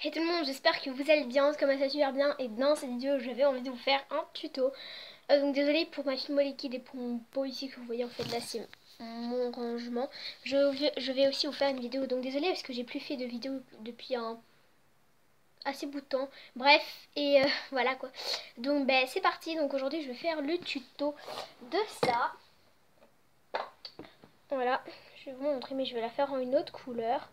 Hey tout le monde, j'espère que vous allez bien, comme ça super bien. Et dans cette vidéo, j'avais envie de vous faire un tuto. Donc désolé pour ma fimo liquide et pour mon pot ici que vous voyez, en fait là c'est mon rangement. Je vais aussi vous faire une vidéo, donc désolé parce que j'ai plus fait de vidéo depuis un assez bout de temps. Bref, et voilà quoi. Donc ben c'est parti, donc aujourd'hui je vais faire le tuto de ça. Voilà, je vais vous montrer mais je vais la faire en une autre couleur.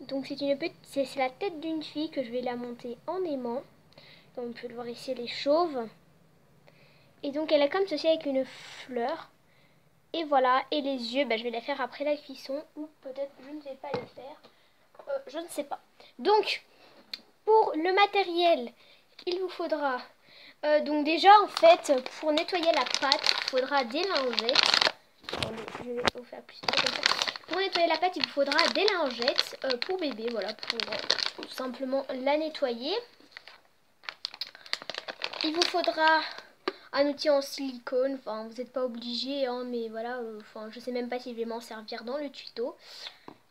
Donc c'est la tête d'une fille que je vais la monter en aimant. Donc on peut le voir ici, elle est chauve. Et donc elle a comme ceci avec une fleur. Et voilà, et les yeux, bah, je vais les faire après la cuisson. Ou peut-être je ne vais pas les faire. Je ne sais pas. Donc, pour le matériel, il vous faudra... donc déjà, en fait, pour nettoyer la pâte, il faudra des lingettes. Attendez, je vais vous faire plus comme ça. Pour nettoyer la pâte, il vous faudra des lingettes pour bébé. Voilà, pour tout simplement la nettoyer. Il vous faudra un outil en silicone, enfin vous n'êtes pas obligé, hein, mais voilà, enfin je sais même pas si je vais m'en servir dans le tuto.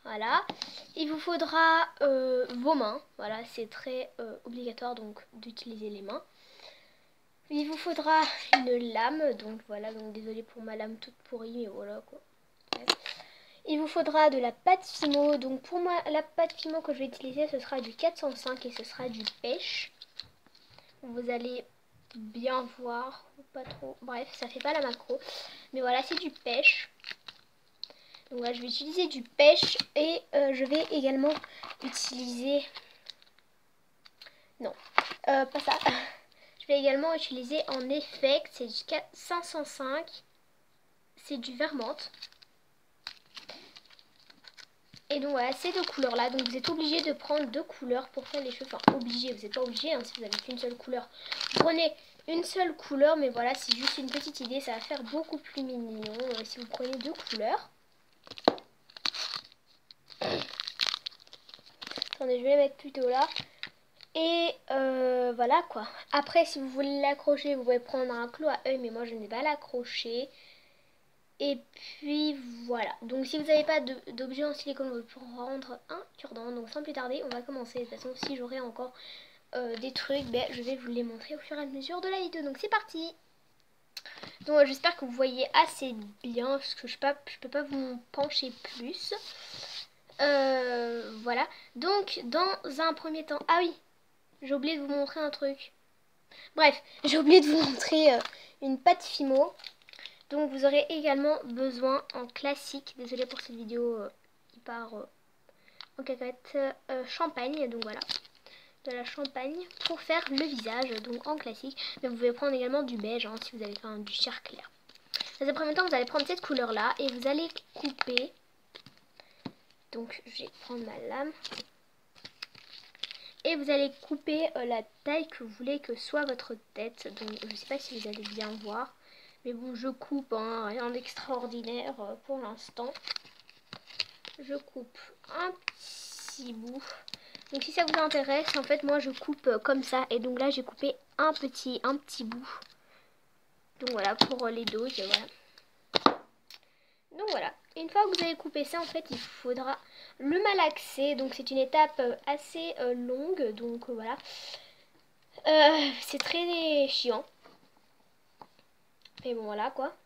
Voilà, il vous faudra vos mains, voilà, c'est très obligatoire donc d'utiliser les mains. Il vous faudra une lame, donc voilà, donc désolé pour ma lame toute pourrie, mais voilà quoi. Bref. Il vous faudra de la pâte Fimo, donc pour moi la pâte Fimo que je vais utiliser ce sera du 405 et ce sera du pêche. Vous allez bien voir, pas trop, bref ça fait pas la macro, mais voilà c'est du pêche. Donc voilà, je vais utiliser du pêche et je vais également utiliser, non pas ça, je vais également utiliser en effect, c'est du 505, c'est du vermante. Et donc voilà, ces deux couleurs là, donc vous êtes obligé de prendre deux couleurs pour faire les cheveux, enfin obligé, vous n'êtes pas obligé, hein, si vous avez qu'une seule couleur, vous prenez une seule couleur, mais voilà, c'est juste une petite idée, ça va faire beaucoup plus mignon si vous prenez deux couleurs. Attendez, je vais les mettre plutôt là. Et voilà quoi. Après, si vous voulez l'accrocher, vous pouvez prendre un clou à œil, mais moi je ne vais pas l'accrocher. Et puis voilà. Donc si vous n'avez pas d'objet en silicone, vous pouvez prendre un cure-dent. Donc sans plus tarder, on va commencer. De toute façon, si j'aurai encore des trucs, ben, je vais vous les montrer au fur et à mesure de la vidéo. Donc c'est parti. Donc j'espère que vous voyez assez bien, parce que je peux pas vous pencher plus. Voilà. Donc dans un premier temps, ah oui, j'ai oublié de vous montrer un truc. Bref, j'ai oublié de vous montrer une pâte Fimo. Donc vous aurez également besoin en classique, désolé pour cette vidéo qui part en cacahuète, champagne, donc voilà, de la champagne pour faire le visage, donc en classique. Mais vous pouvez prendre également du beige hein, si vous avez du chair clair. Dans un premier temps, vous allez prendre cette couleur là et vous allez couper. Donc je vais prendre ma lame. Et vous allez couper la taille que vous voulez que soit votre tête. Donc je ne sais pas si vous allez bien voir. Mais bon, je coupe, hein, rien d'extraordinaire pour l'instant. Je coupe un petit bout. Donc si ça vous intéresse, en fait moi je coupe comme ça. Et donc là j'ai coupé un petit bout. Donc voilà, pour les doses, voilà. Donc voilà, une fois que vous avez coupé ça, en fait il faudra le malaxer. Donc c'est une étape assez longue, donc voilà. C'est très chiant. Mais bon voilà quoi.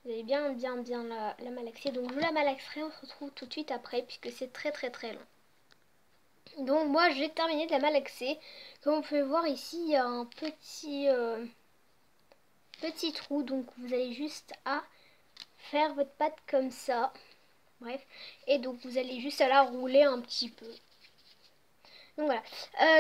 Vous allez bien la malaxer. Donc je la malaxerai, on se retrouve tout de suite après puisque c'est très long. Donc moi j'ai terminé de la malaxer. Comme vous pouvez voir ici, il y a un petit trou. Donc vous allez juste à faire votre pâte comme ça. Bref. Et donc vous allez juste à la rouler un petit peu. Donc voilà,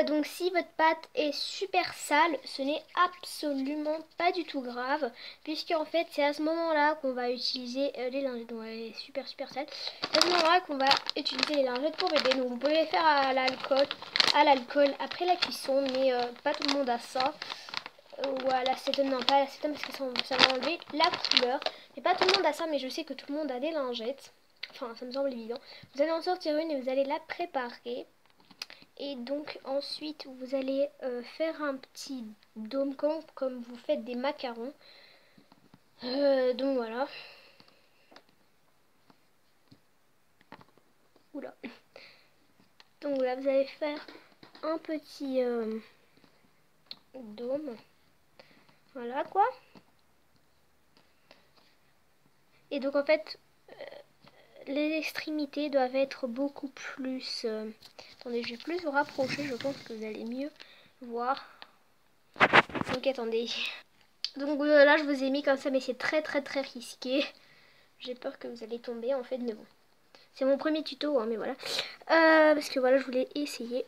donc si votre pâte est super sale, ce n'est absolument pas du tout grave, puisque en fait c'est à ce moment-là qu'on va utiliser les lingettes. Donc elle est super sale. C'est à ce moment-là qu'on va utiliser les lingettes pour bébé. Donc vous pouvez les faire à l'alcool après la cuisson, mais pas tout le monde a ça. Ou à l'acétone, non pas à l'acétone parce que ça va enlever la couleur. Mais pas tout le monde a ça, mais je sais que tout le monde a des lingettes. Enfin ça me semble évident. Vous allez en sortir une et vous allez la préparer. Et donc ensuite vous allez faire un petit dôme comme vous faites des macarons. Donc voilà. Oula. Donc là, vous allez faire un petit dôme. Voilà quoi. Et donc en fait, les extrémités doivent être beaucoup plus... Attendez, je vais plus vous rapprocher, je pense que vous allez mieux voir. Donc attendez. Donc là, je vous ai mis comme ça, mais c'est très risqué. J'ai peur que vous allez tomber en fait, mais bon. C'est mon premier tuto, hein, mais voilà. Parce que voilà, je voulais essayer.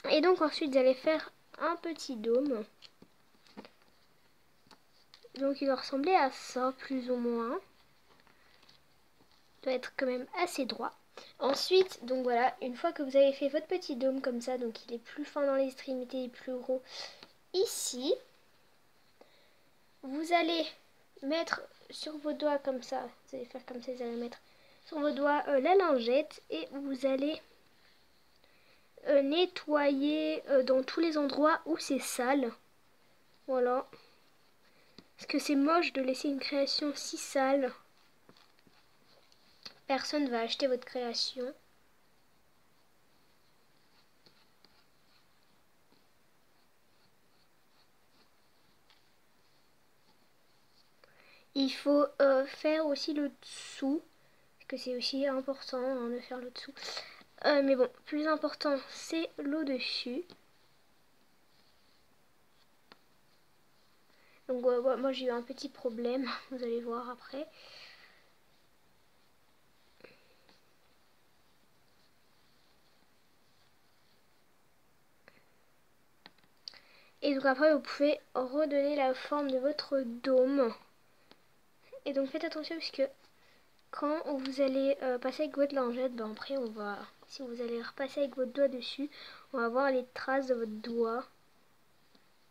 Et donc ensuite, vous allez faire un petit dôme. Donc il doit ressembler à ça, plus ou moins. Il doit être quand même assez droit. Ensuite, donc voilà, une fois que vous avez fait votre petit dôme comme ça, donc il est plus fin dans les extrémités et plus gros ici, vous allez mettre sur vos doigts comme ça, vous allez faire comme ça, vous allez mettre sur vos doigts la lingette et vous allez nettoyer dans tous les endroits où c'est sale. Voilà. Parce que c'est moche de laisser une création si sale. Personne va acheter votre création. Il faut faire aussi le dessous. Parce que c'est aussi important hein, de faire le dessous. Mais bon, plus important, c'est l'au-dessus. Donc moi j'ai eu un petit problème, vous allez voir après. Et donc après vous pouvez redonner la forme de votre dôme. Et donc faites attention parce que quand vous allez passer avec votre lingette, ben après on va, si vous allez repasser avec votre doigt dessus, on va voir les traces de votre doigt.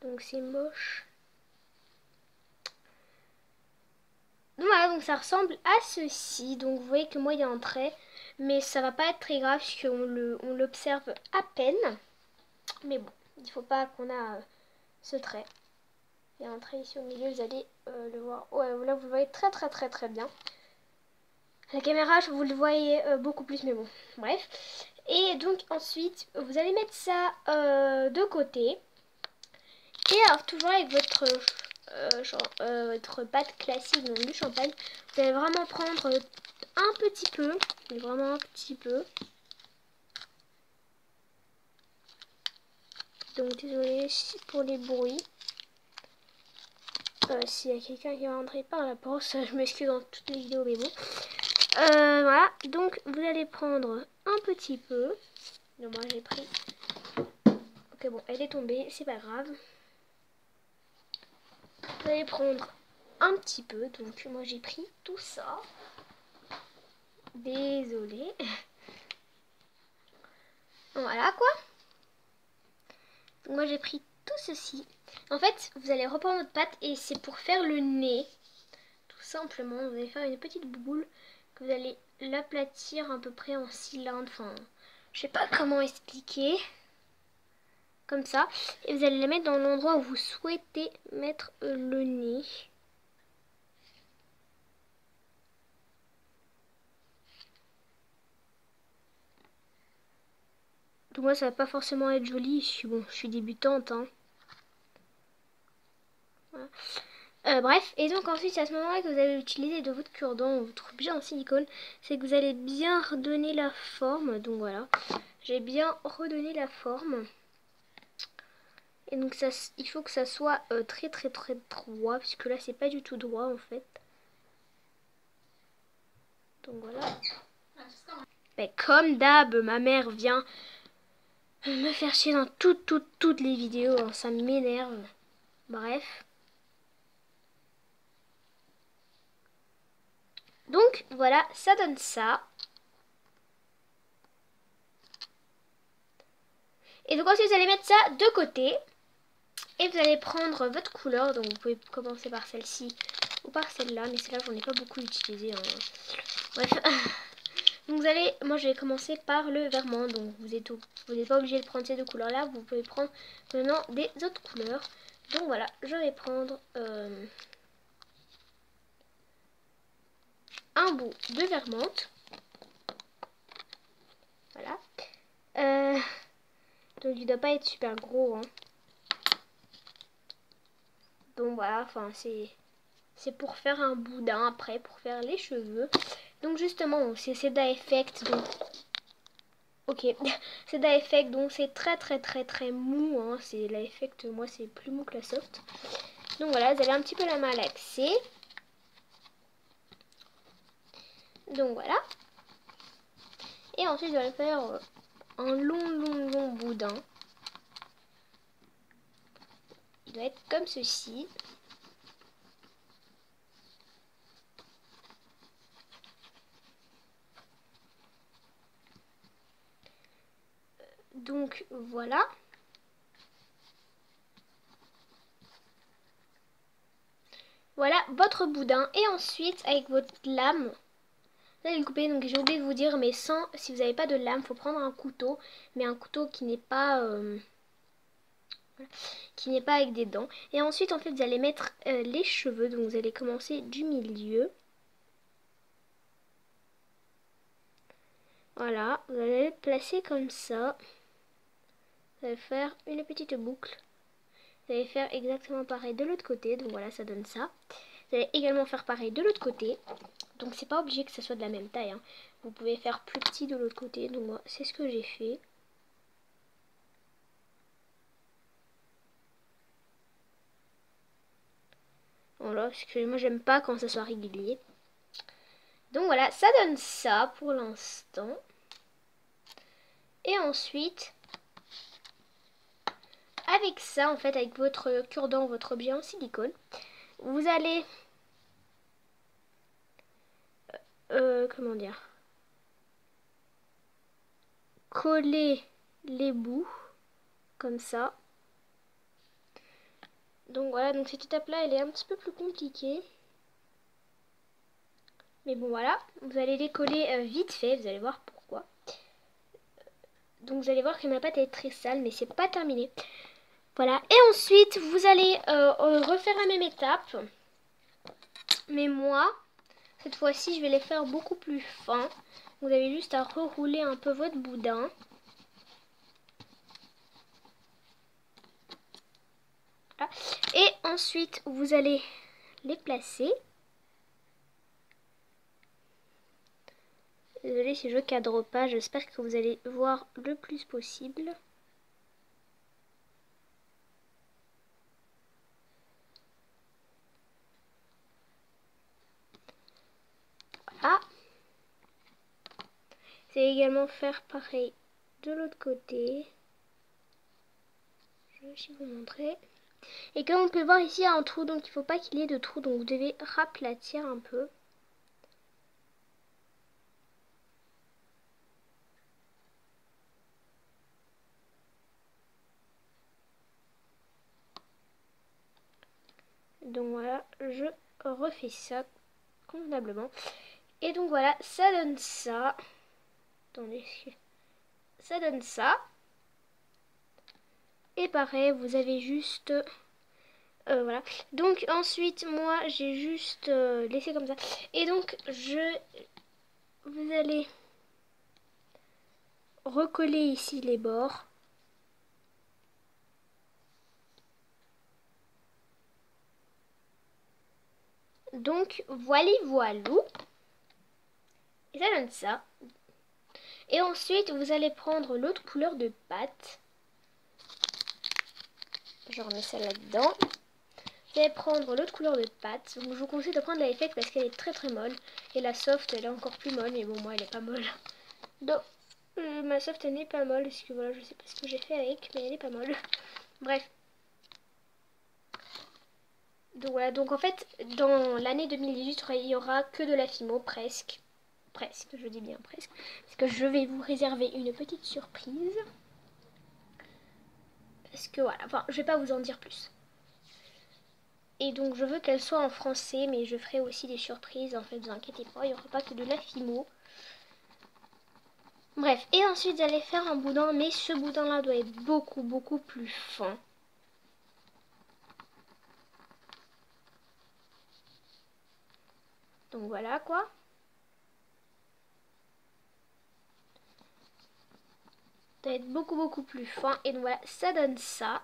Donc c'est moche. Donc voilà, donc ça ressemble à ceci. Donc vous voyez que moi il y a un trait, mais ça va pas être très grave puisqu'on l'observe à peine. Mais bon, il faut pas qu'on a ce trait. Il y a un trait ici au milieu, vous allez le voir. Ouais, là vous le voyez très bien. À la caméra, vous le voyez beaucoup plus, mais bon, bref. Et donc ensuite, vous allez mettre ça de côté. Et alors toujours avec votre votre pâte classique, donc du champagne, vous allez vraiment prendre un petit peu, mais vraiment un petit peu. Donc désolé pour les bruits. S'il y a quelqu'un qui va rentrer par la porte, je m'excuse dans toutes les vidéos, mais bon. Voilà, donc vous allez prendre un petit peu. Donc moi j'ai pris. Ok bon, elle est tombée, c'est pas grave. Vous allez prendre un petit peu, donc moi j'ai pris tout ça. Désolée. Voilà quoi. Donc moi j'ai pris tout ceci. En fait, vous allez reprendre votre pâte et c'est pour faire le nez. Tout simplement, vous allez faire une petite boule que vous allez l'aplatir à peu près en cylindre. Enfin, je sais pas comment expliquer. Comme ça. Et vous allez la mettre dans l'endroit où vous souhaitez mettre le nez. Donc moi ça va pas forcément être joli, je suis débutante hein. Voilà. Bref, et donc ensuite c'est à ce moment là que vous allez utiliser de votre cure-dent ou votre objet en silicone, c'est que vous allez bien redonner la forme. Donc voilà, j'ai bien redonné la forme. Et donc ça, il faut que ça soit très droit, puisque là c'est pas du tout droit en fait. Donc voilà. Mais comme d'hab, ma mère vient me faire chier dans toutes les vidéos, hein, ça m'énerve. Bref. Donc voilà, ça donne ça. Et donc ensuite vous allez mettre ça de côté. Et vous allez prendre votre couleur. Donc vous pouvez commencer par celle-ci ou par celle-là. Mais celle-là j'en ai pas beaucoup utilisé. Hein. Bref. Donc vous allez, moi je vais commencer par le verment. Donc vous n'êtes pas obligé de prendre ces deux couleurs là. Vous pouvez prendre maintenant des autres couleurs. Donc voilà, je vais prendre un bout de vermente. Voilà. Donc il doit pas être super gros, hein. Donc voilà, enfin c'est pour faire un boudin après, pour faire les cheveux. Donc justement, c'est Seda Effect, donc ok, Seda Effect, donc c'est très mou, hein. C'est la Effect, moi c'est plus mou que la soft. Donc voilà, vous allez un petit peu la malaxer. Donc voilà. Et ensuite, vous allez faire un long boudin. Il doit être comme ceci. Donc voilà. Voilà votre boudin. Et ensuite, avec votre lame, vous allez le couper. Donc j'ai oublié de vous dire, mais sans, si vous n'avez pas de lame, il faut prendre un couteau. Mais un couteau qui n'est pas avec des dents. Et ensuite, en fait, vous allez mettre les cheveux. Donc vous allez commencer du milieu. Voilà, vous allez le placer comme ça. Vous allez faire une petite boucle. Vous allez faire exactement pareil de l'autre côté. Donc voilà, ça donne ça. Vous allez également faire pareil de l'autre côté. Donc c'est pas obligé que ça soit de la même taille, hein. Vous pouvez faire plus petit de l'autre côté. Donc moi, c'est ce que j'ai fait. Voilà, parce que moi j'aime pas quand ça soit régulier. Donc voilà, ça donne ça pour l'instant. Et ensuite, avec ça, en fait, avec votre cure-dent, votre objet en silicone, vous allez... comment dire, coller les bouts, comme ça. Donc voilà, donc cette étape-là, elle est un petit peu plus compliquée. Mais bon, voilà, vous allez les coller vite fait, vous allez voir pourquoi. Donc vous allez voir que ma pâte est très sale, mais c'est pas terminé. Voilà, et ensuite, vous allez refaire la même étape. Mais moi, cette fois-ci, je vais les faire beaucoup plus fins. Vous avez juste à rerouler un peu votre boudin. Voilà. Et ensuite, vous allez les placer. Désolée si je cadre pas, j'espère que vous allez voir le plus possible. Ah, c'est également faire pareil de l'autre côté. Je vais aussi vous montrer. Et comme on peut voir ici, il y a un trou, donc il ne faut pas qu'il y ait de trou, donc vous devez raplatir un peu. Donc voilà, je refais ça convenablement. Et donc voilà, ça donne ça. Attendez, ça donne ça. Et pareil, vous avez juste... voilà. Donc ensuite, moi, j'ai juste laissé comme ça. Et donc, vous allez recoller ici les bords. Donc, voilou. Et ça donne ça. Et ensuite, vous allez prendre l'autre couleur de pâte. Je remets ça là-dedans. Vous allez prendre l'autre couleur de pâte. Donc, je vous conseille de prendre la Effect parce qu'elle est très molle. Et la soft, elle est encore plus molle. Mais bon, moi, elle est pas molle. Donc, ma soft, elle n'est pas molle. Parce que voilà, je sais pas ce que j'ai fait avec. Mais elle est pas molle. Bref. Donc voilà, donc en fait, dans l'année 2018, il n'y aura que de la Fimo, presque. Presque, je dis bien presque. Parce que je vais vous réserver une petite surprise. Parce que voilà, enfin, je vais pas vous en dire plus. Et donc, je veux qu'elle soit en français, mais je ferai aussi des surprises. En fait, ne vous inquiétez pas, il n'y aura pas que de la Fimo. Bref, et ensuite, vous allez faire un boudin, mais ce boudin-là doit être beaucoup plus fin. Donc voilà quoi. Ça va être beaucoup plus fin. Et donc voilà, ça donne ça.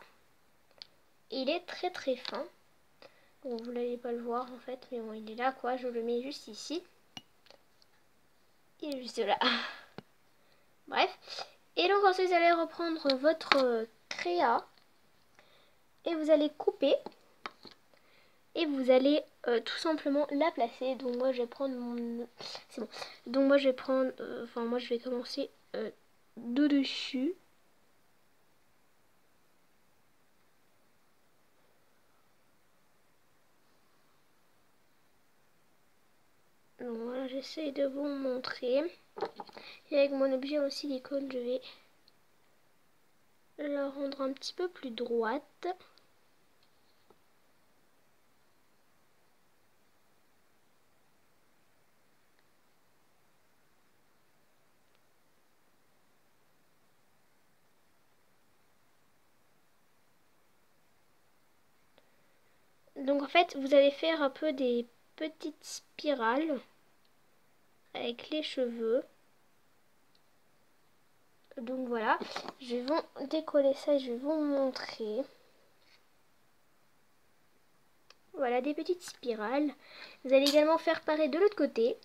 Et il est très fin. Bon, vous n'allez pas le voir en fait, mais bon, il est là quoi. Je le mets juste ici. Il est juste là. Bref. Et donc ensuite, vous allez reprendre votre créa. Et vous allez couper. Et vous allez tout simplement la placer. Donc moi, je vais prendre mon... C'est bon. Donc moi, je vais prendre... Enfin, moi, je vais commencer de dessus. Donc voilà, j'essaie de vous montrer. Et avec mon objet en silicone, je vais la rendre un petit peu plus droite. Donc en fait, vous allez faire un peu des petites spirales avec les cheveux. Donc voilà, je vais vous décoller ça et je vais vous montrer. Voilà, des petites spirales. Vous allez également faire pareil de l'autre côté.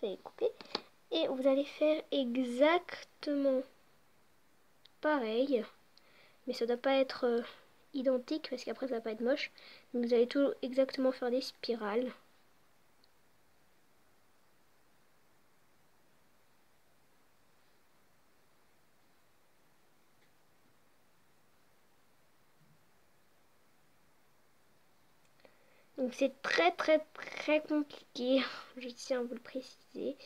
Vous allez couper. Et vous allez faire exactement pareil. Mais ça ne doit pas être identique parce qu'après ça va pas être moche. Donc vous allez tout exactement faire des spirales. Donc c'est très compliqué, je tiens à vous le préciser.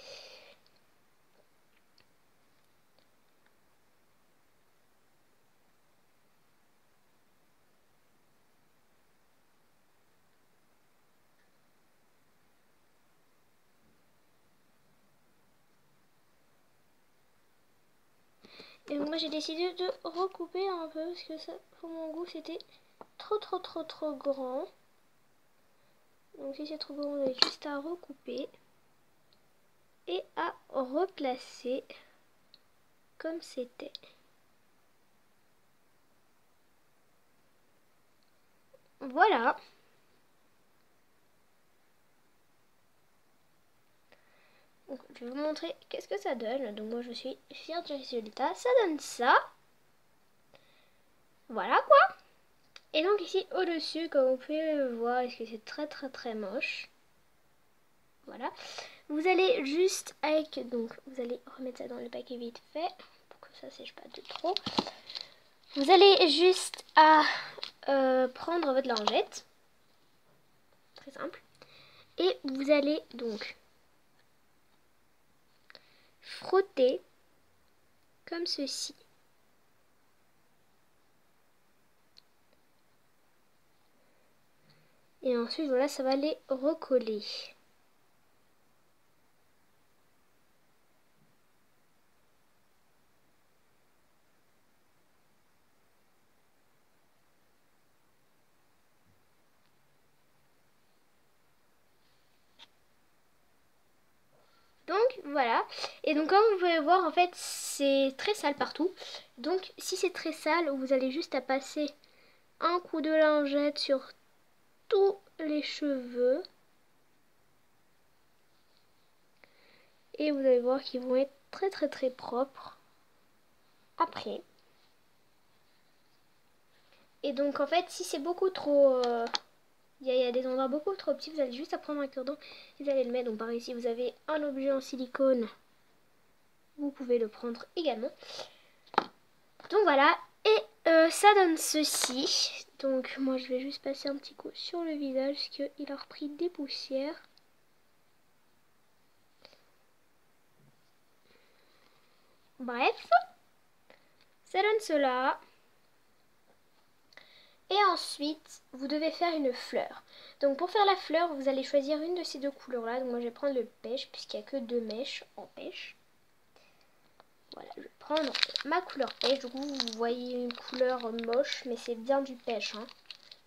Et moi j'ai décidé de recouper un peu parce que ça, pour mon goût c'était trop grand. Donc si c'est trop grand, on a juste à recouper et à replacer comme c'était. Voilà. Donc, je vais vous montrer qu'est-ce que ça donne. Donc moi je suis fière du résultat. Ça donne ça. Voilà quoi. Et donc ici au-dessus, comme vous pouvez le voir, est-ce que c'est très moche. Voilà. Vous allez juste avec... Donc vous allez remettre ça dans le paquet vite fait. Pour que ça sèche pas de trop. Vous allez juste à prendre votre lingette. Très simple. Et vous allez donc frotter comme ceci. Et ensuite, voilà, ça va les recoller. Donc voilà, et donc comme vous pouvez voir en fait c'est très sale partout. Donc si c'est très sale, vous allez juste à passer un coup de lingette sur tous les cheveux. Et vous allez voir qu'ils vont être très propres après. Et donc en fait si c'est beaucoup trop... il y a des endroits beaucoup trop petits, vous allez juste à prendre un cure-dent, vous allez le mettre. Donc par ici vous avez un objet en silicone, vous pouvez le prendre également. Donc voilà, et ça donne ceci. Donc moi je vais juste passer un petit coup sur le visage parce qu'il a repris des poussières. Bref, ça donne cela. Et ensuite, vous devez faire une fleur. Donc pour faire la fleur, vous allez choisir une de ces deux couleurs-là. Donc moi je vais prendre le pêche puisqu'il n'y a que deux mèches en pêche. Voilà, je vais prendre ma couleur pêche. Du coup, vous voyez une couleur moche, mais c'est bien du pêche. Hein.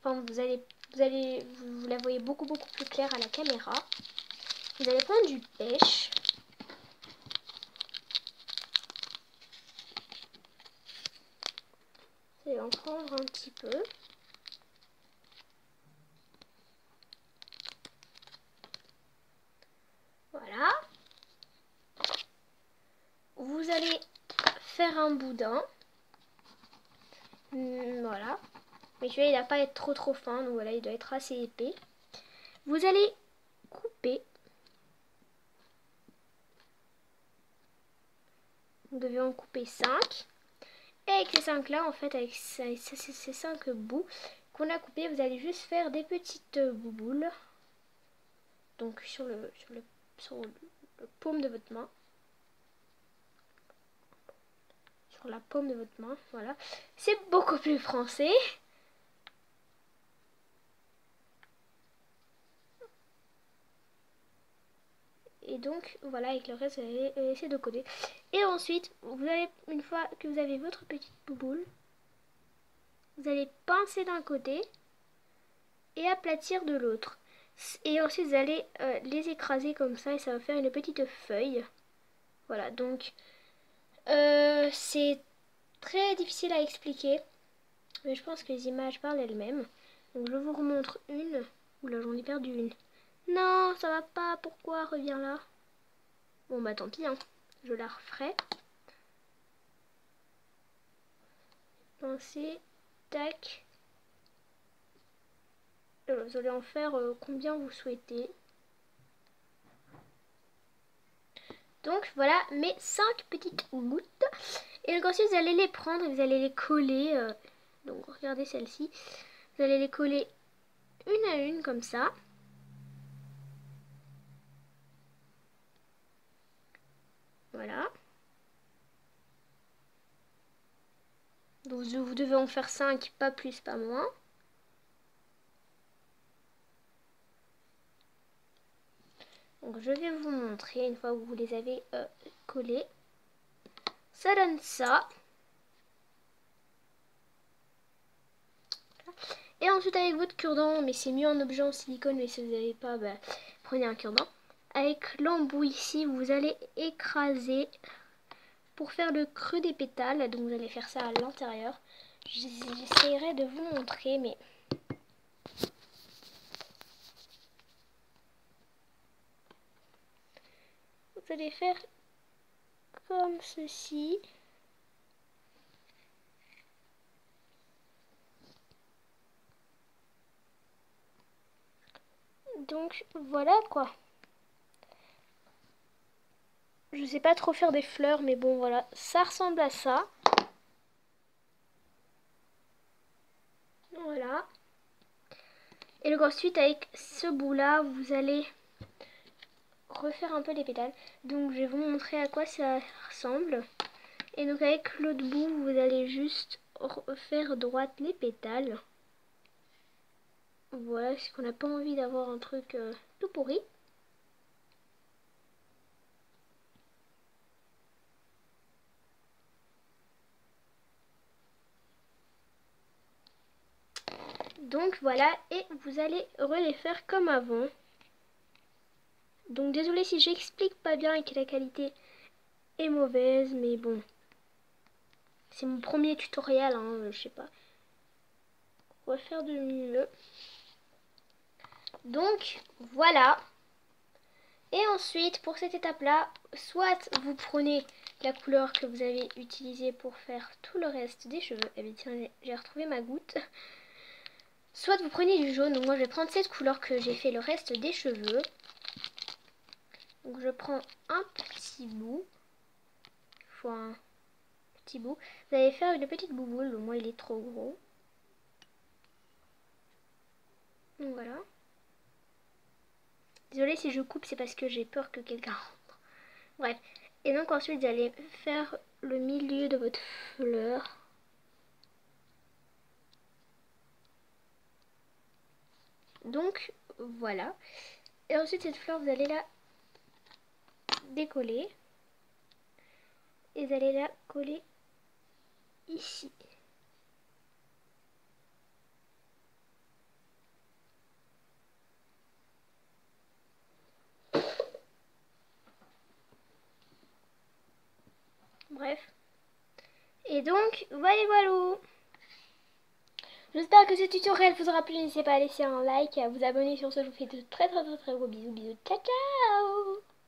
Enfin, vous la voyez beaucoup plus claire à la caméra. Vous allez prendre du pêche. Et en prendre un petit peu. Voilà. Vous allez faire un boudin. Voilà. Mais celui-là, il n'a pas être trop fin. Donc voilà, il doit être assez épais. Vous allez couper. Vous devez en couper 5. Et avec ces 5 là, en fait, avec ces 5 bouts qu'on a coupés, vous allez juste faire des petites bouboules. Donc sur le paume de votre main. Sur la paume de votre main, voilà. C'est beaucoup plus français. Et donc, voilà, avec le reste, vous allez essayer de coller. Et ensuite, vous allez, une fois que vous avez votre petite bouboule, vous allez pincer d'un côté et aplatir de l'autre. Et ensuite, vous allez les écraser comme ça et ça va faire une petite feuille. Voilà, donc c'est très difficile à expliquer, mais je pense que les images parlent elles-mêmes. Donc je vous remontre une. Oula, j'en ai perdu une. Non, ça va pas, pourquoi? Reviens là. Bon bah tant pis, hein. Je la referai. Pincer, tac. Vous allez en faire combien vous souhaitez. Donc voilà mes 5 petites gouttes. Et donc ensuite vous allez les prendre et vous allez les coller. Donc regardez celle-ci. Vous allez les coller une à une comme ça. Voilà. Donc vous devez en faire 5, pas plus, pas moins. Donc je vais vous montrer une fois que vous les avez collés. Ça donne ça. Et ensuite avec votre cure-dent, mais c'est mieux en objet en silicone, mais si vous n'avez pas, bah, prenez un cure-dent. Avec l'embout ici, vous allez écraser pour faire le creux des pétales. Donc vous allez faire ça à l'intérieur. J'essaierai de vous montrer, mais... Vous allez faire comme ceci. Donc voilà quoi. Je sais pas trop faire des fleurs, mais bon voilà, ça ressemble à ça. Voilà. Et donc ensuite avec ce bout là, vous allez refaire un peu les pétales. Donc je vais vous montrer à quoi ça ressemble. Et donc avec l'autre bout, vous allez juste faire droite les pétales. Voilà, parce qu'on n'a pas envie d'avoir un truc tout pourri. Donc voilà, et vous allez les faire comme avant. Donc désolé si j'explique pas bien et que la qualité est mauvaise, mais bon. C'est mon premier tutoriel, hein, je sais pas. On va faire de mieux. Donc voilà. Et ensuite, pour cette étape-là, soit vous prenez la couleur que vous avez utilisée pour faire tout le reste des cheveux. Eh bien tiens, j'ai retrouvé ma goutte. Soit vous prenez du jaune. Donc moi, je vais prendre cette couleur que j'ai fait le reste des cheveux. Donc je prends un petit bout. Il faut un petit bout. Vous allez faire une petite bouboule. Moi, il est trop gros. Donc voilà. Désolée si je coupe, c'est parce que j'ai peur que quelqu'un rentre. Bref. Et donc ensuite, vous allez faire le milieu de votre fleur. Donc voilà. Et ensuite, cette fleur, vous allez la décoller. Et vous allez la coller ici. Bref. Et donc, voilà, voilà. J'espère que ce tutoriel vous aura plu. N'hésitez pas à laisser un like et à vous abonner. Sur ce, je vous fais de très gros bisous. Bisous. Ciao ciao.